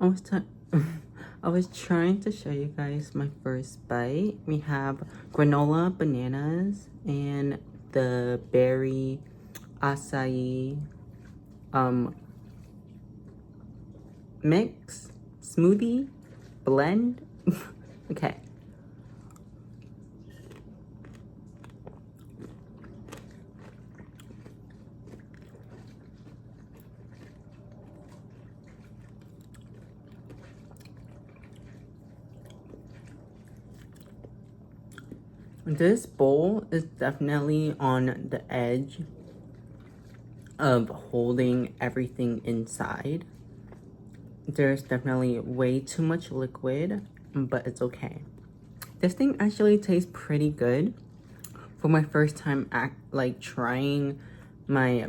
I was I was trying to show you guys my first bite. We have granola bananas and the berry acai mix smoothie blend. Okay. This bowl is definitely on the edge of holding everything inside. There's definitely way too much liquid, but it's okay. This thing actually tastes pretty good for my first time trying my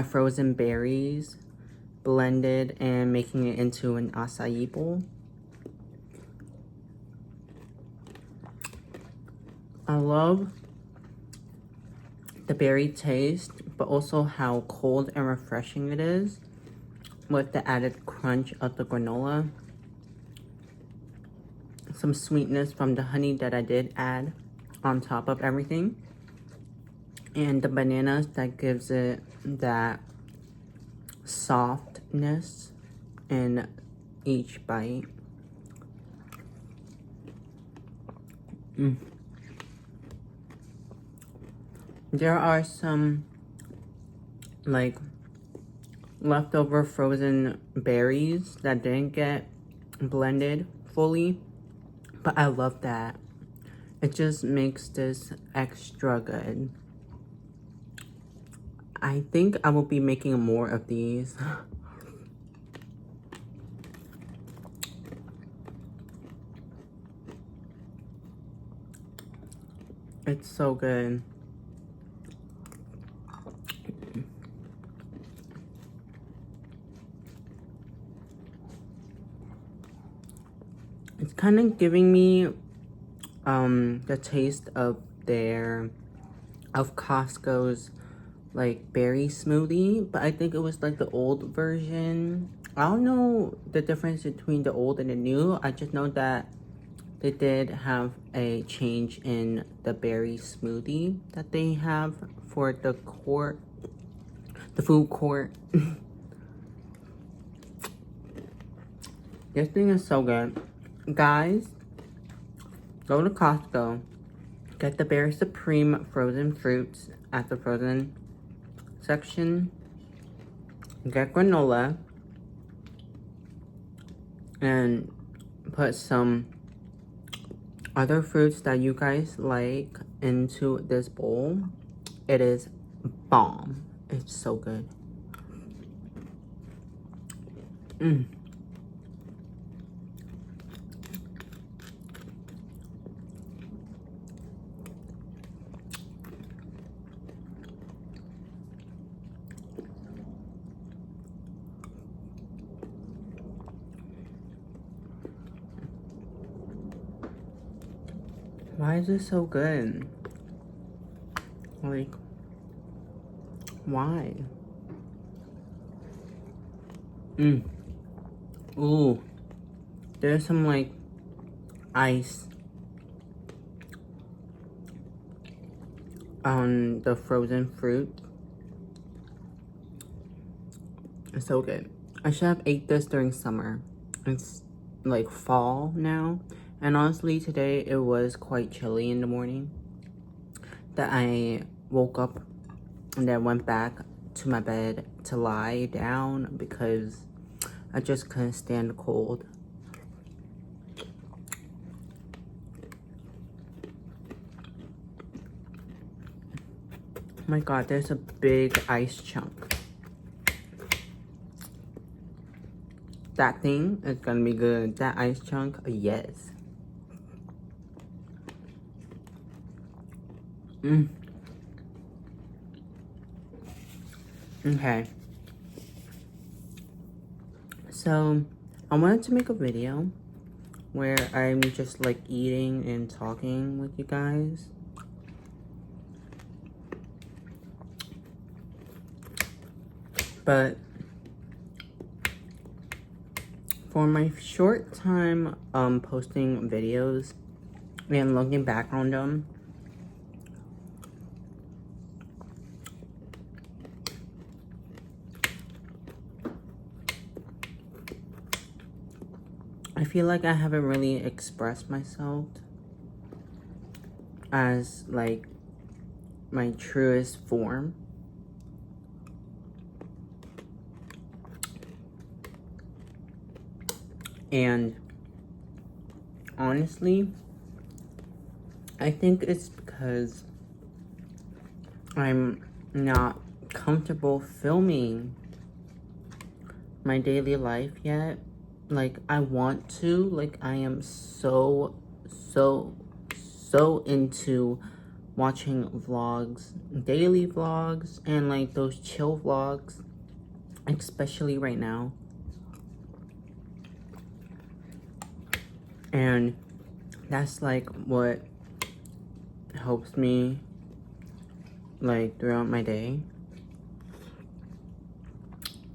frozen berries blended and making it into an acai bowl. I love the berry taste, but also how cold and refreshing it is with the added crunch of the granola. Some sweetness from the honey that I did add on top of everything. And the bananas that gives it that softness in each bite. There are some like leftover frozen berries that didn't get blended fully, but I love that. It just makes this extra good. I think I will be making more of these. It's so good. It's kind of giving me the taste of Costco's like berry smoothie, but I think it was like the old version. I don't know the difference between the old and the new. I just know that they did have a change in the berry smoothie that they have for the food court. This thing is so good. Guys, go to Costco, get the Berry Supreme frozen fruits at the frozen section, get granola, and put some other fruits that you guys like into this bowl. It is bomb. It's so good. Why is this so good? Like, why? Ooh. There's some like ice on the frozen fruit. It's so good. I should have ate this during summer. It's like fall now. And honestly, today it was quite chilly in the morning. That I woke up and then went back to my bed to lie down because I just couldn't stand the cold. Oh my god, there's a big ice chunk. That thing is gonna be good. That ice chunk, yes. Okay. So, I wanted to make a video where I'm just like eating and talking with you guys. But For my short time posting videos and looking back on them, I feel like I haven't really expressed myself as like my truest form. And honestly, I think it's because I'm not comfortable filming my daily life yet. Like, I want to. Like, I am so into watching vlogs, daily vlogs, and like those chill vlogs, especially right now. And that's like what helps me like throughout my day.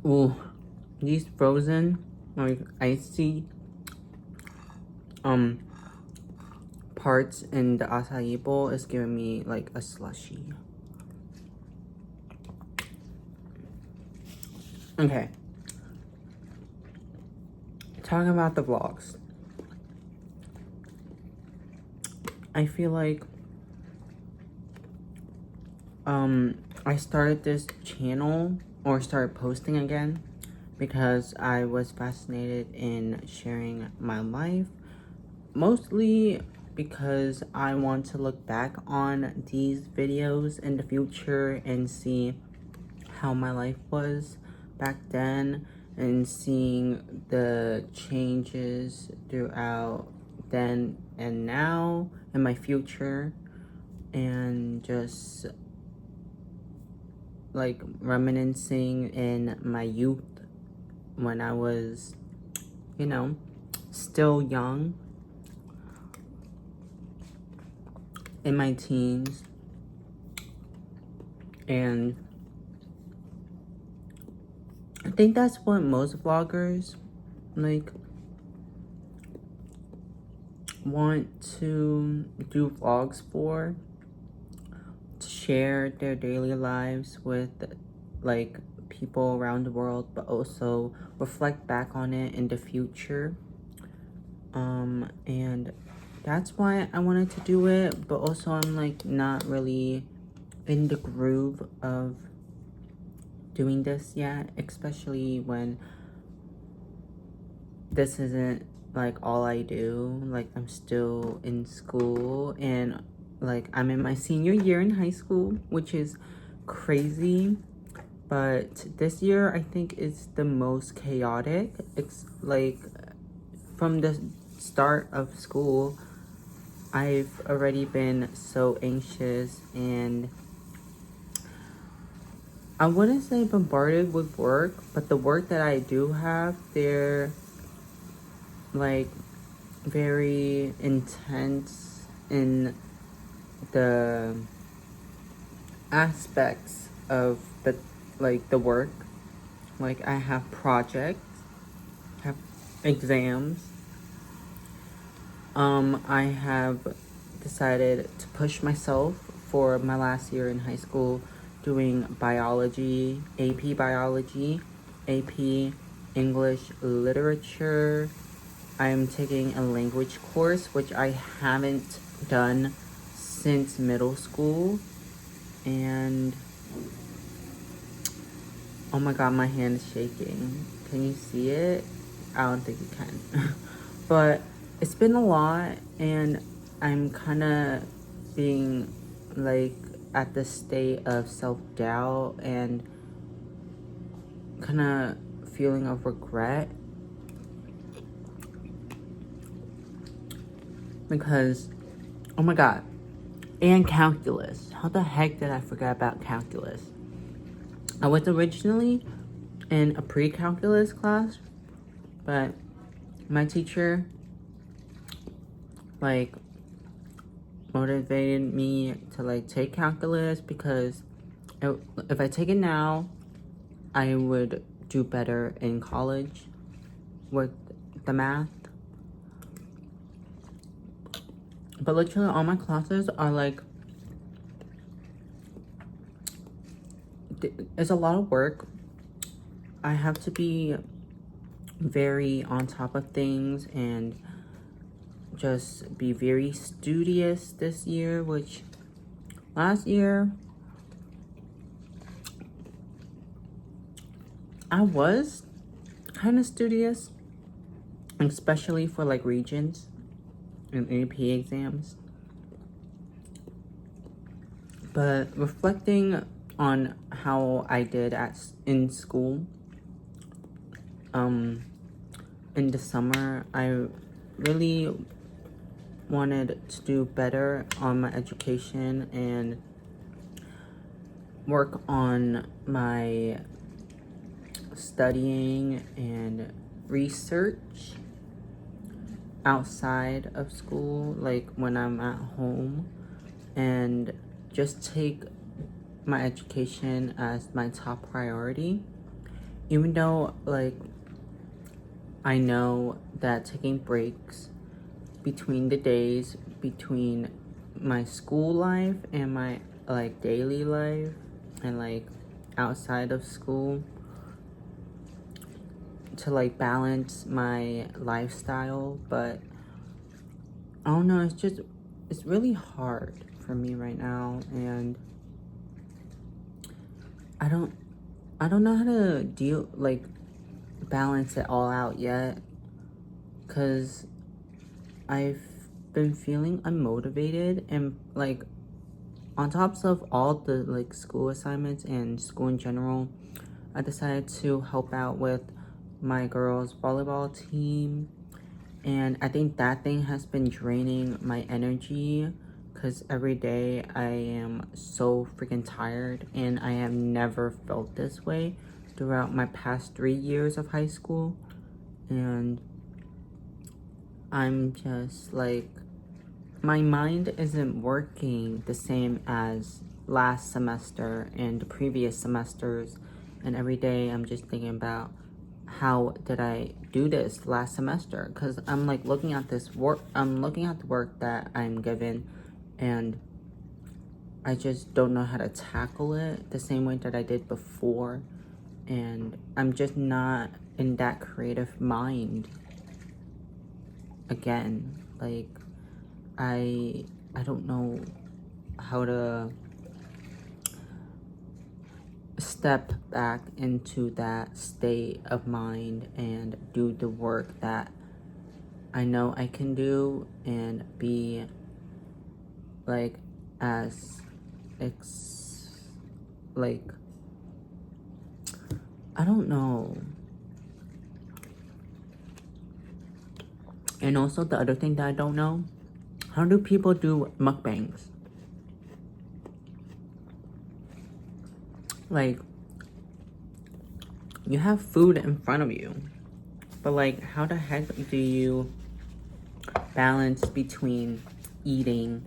Ooh, these frozen, like icy parts in the acai bowl is giving me like a slushy. Okay. Talking about the vlogs. I feel like I started this channel or started posting again because I was fascinated in sharing my life, mostly because I want to look back on these videos in the future and see how my life was back then and seeing the changes throughout then and now in my future, and just like reminiscing in my youth when I was, you know, still young, in my teens. And I think that's what most vloggers like want to do vlogs for, to share their daily lives with like people around the world, but also reflect back on it in the future. And that's why I wanted to do it, but also I'm like not really in the groove of doing this yet, especially when this isn't like all I do. Like, I'm still in school, and like I'm in my senior year in high school, which is crazy. But this year I think is the most chaotic. It's like from the start of school I've already been so anxious, and I wouldn't say bombarded with work, but the work that I do have, they're like very intense in the aspects of the like the work. Like, I have projects, have exams. I have decided to push myself for my last year in high school, doing biology, AP English literature. I am taking a language course, which I haven't done since middle school. And oh my god, my hand is shaking. Can you see it? I don't think you can. But it's been a lot, and I'm kind of being like at the state of self-doubt and kind of feeling of regret, because oh my god, and calculus. How the heck did I forget about calculus? I was originally in a pre-calculus class, but my teacher like motivated me to like take calculus because if I take it now, I would do better in college with the math. But literally all my classes are like, it's a lot of work. I have to be very on top of things and just be very studious this year, which last year I was kind of studious, especially for like regions and AP exams. But reflecting on how I did in school, in the summer, I really wanted to do better on my education and work on my studying and research outside of school, like when I'm at home, and just take my education as my top priority. Even though, like, I know that taking breaks between the days, between my school life and my like daily life and like outside of school, to like balance my lifestyle, but I don't know, it's really hard for me right now, and I don't know how to balance it all out yet, because I've been feeling unmotivated, and like on top of all the like school assignments and school in general, I decided to help out with my girls' volleyball team, and I think that thing has been draining my energy, because every day I am so freaking tired, and I have never felt this way throughout my past 3 years of high school. And I'm just like, my mind isn't working the same as last semester and the previous semesters, and every day I'm just thinking about how did I do this last semester, because I'm like looking at this work, I'm looking at the work that I'm given, and I just don't know how to tackle it the same way that I did before, and I'm just not in that creative mind again. Like, I don't know how to step back into that state of mind and do the work that I know I can do, and be like as like, I don't know. And also the other thing that I don't know, how do people do mukbangs? Like, you have food in front of you, but like, how the heck do you balance between eating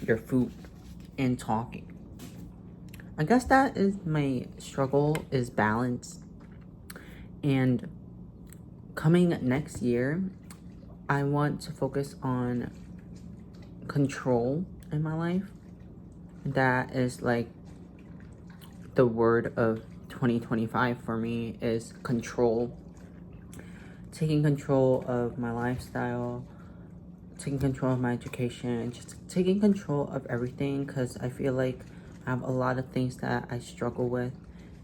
your food and talking? I guess that is my struggle, is balance. And coming next year, I want to focus on control in my life. That is like the word of 2025 for me, is control. Taking control of my lifestyle, taking control of my education, just taking control of everything, because I feel like I have a lot of things that I struggle with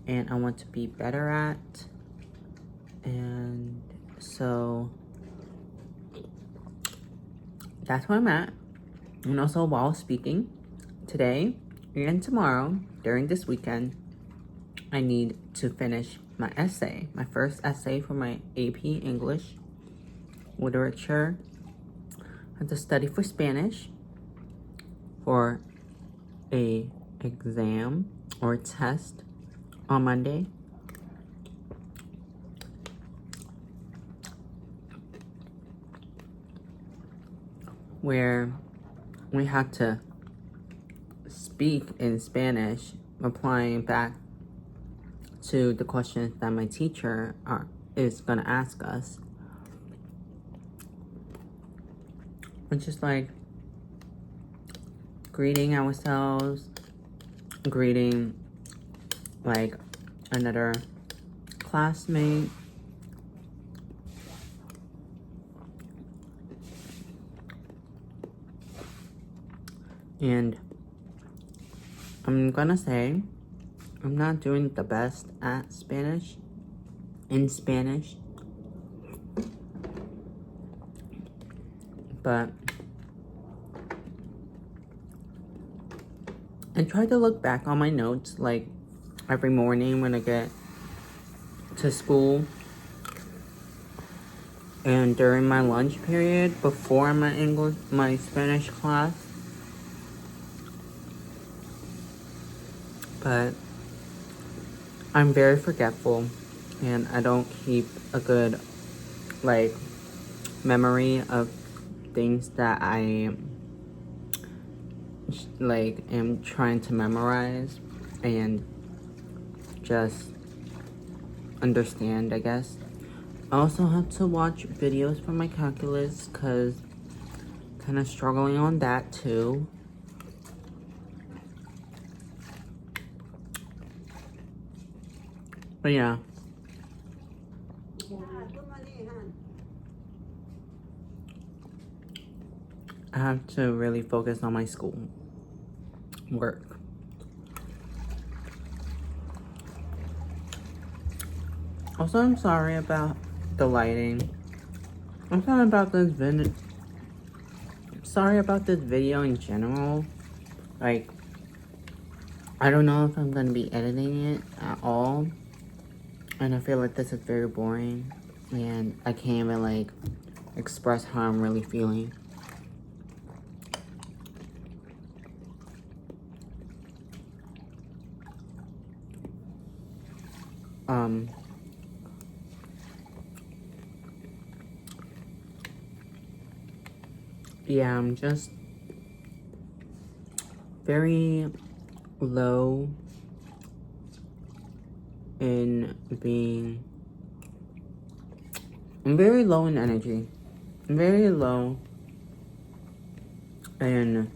and I want to be better at. And so that's where I'm at. And also, while speaking, today and tomorrow during this weekend, I need to finish my essay, my first essay for my AP English literature. I have to study for Spanish for a exam or test on Monday. Where we have to speak in Spanish, replying back to the questions that my teacher is going to ask us. It's just like greeting ourselves, greeting like another classmate. And I'm gonna say I'm not doing the best at in Spanish, but I try to look back on my notes like every morning when I get to school and during my lunch period before my Spanish class. But I'm very forgetful and I don't keep a good like memory of things that I like am trying to memorize and just understand, I guess. I also have to watch videos for my calculus because kind of struggling on that too. But yeah. I have to really focus on my school work. Also, I'm sorry about the lighting. I'm sorry about this video in general. Like, I don't know if I'm gonna be editing it at all. And I feel like this is very boring. And I can't even like express how I'm really feeling. Yeah, I'm just very low in being... I'm very low in energy. I'm very low in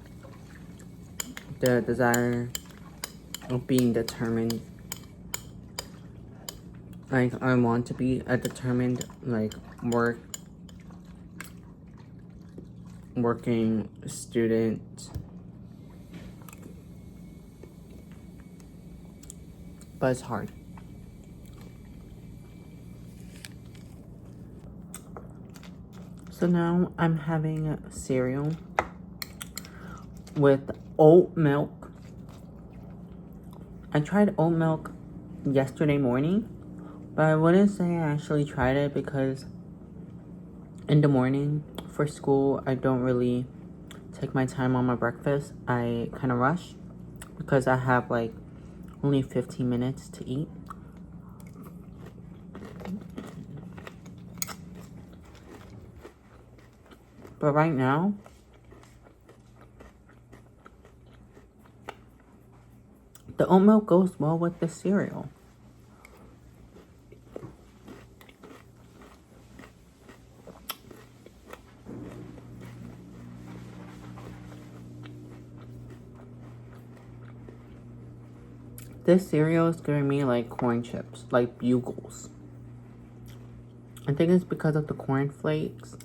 the desire of being determined. Like, I want to be a determined, like, working student. But it's hard. So now I'm having cereal with oat milk. I tried oat milk yesterday morning, but I wouldn't say I actually tried it because in the morning for school, I don't really take my time on my breakfast. I kind of rush because I have like only 15 minutes to eat. But right now, the oat milk goes well with the cereal. This cereal is giving me like corn chips, like Bugles. I think it's because of the corn flakes.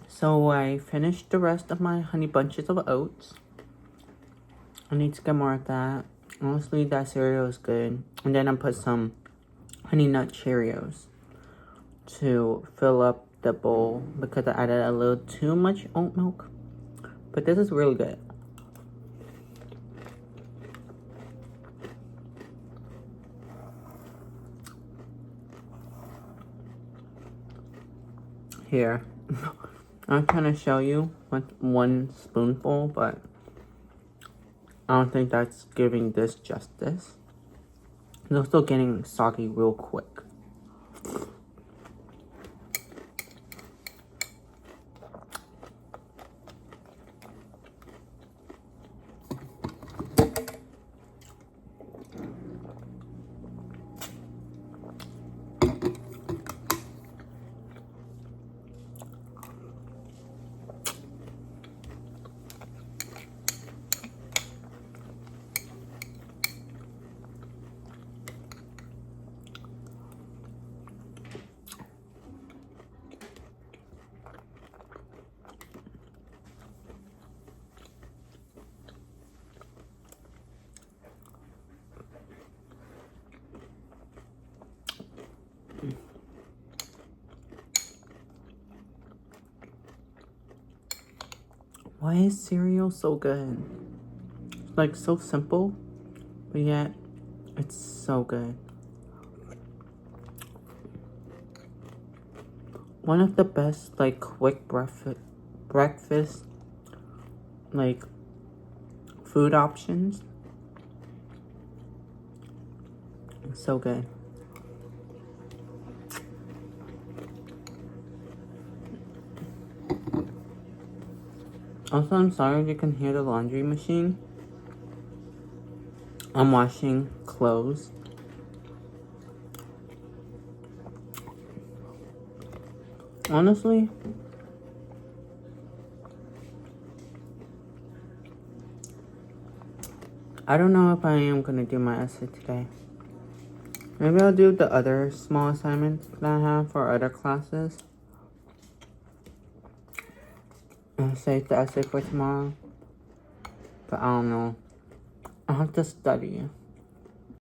So I finished the rest of my honey bunches of oats. I need to get more of that. Honestly, that cereal is good. And then I put some honey nut Cheerios to fill up the bowl because I added a little too much oat milk. But this is really good. Here. I'm trying to show you with one spoonful, but I don't think that's giving this justice. It's also getting soggy real quick. Why is cereal so good? It's like so simple, but yet it's so good. One of the best like quick breakfast like food options. It's so good. Also, I'm sorry if you can hear the laundry machine. I'm washing clothes. Honestly, I don't know if I am gonna do my essay today. Maybe I'll do the other small assignments that I have for other classes. And save the essay for tomorrow. But I don't know. I'll have to study.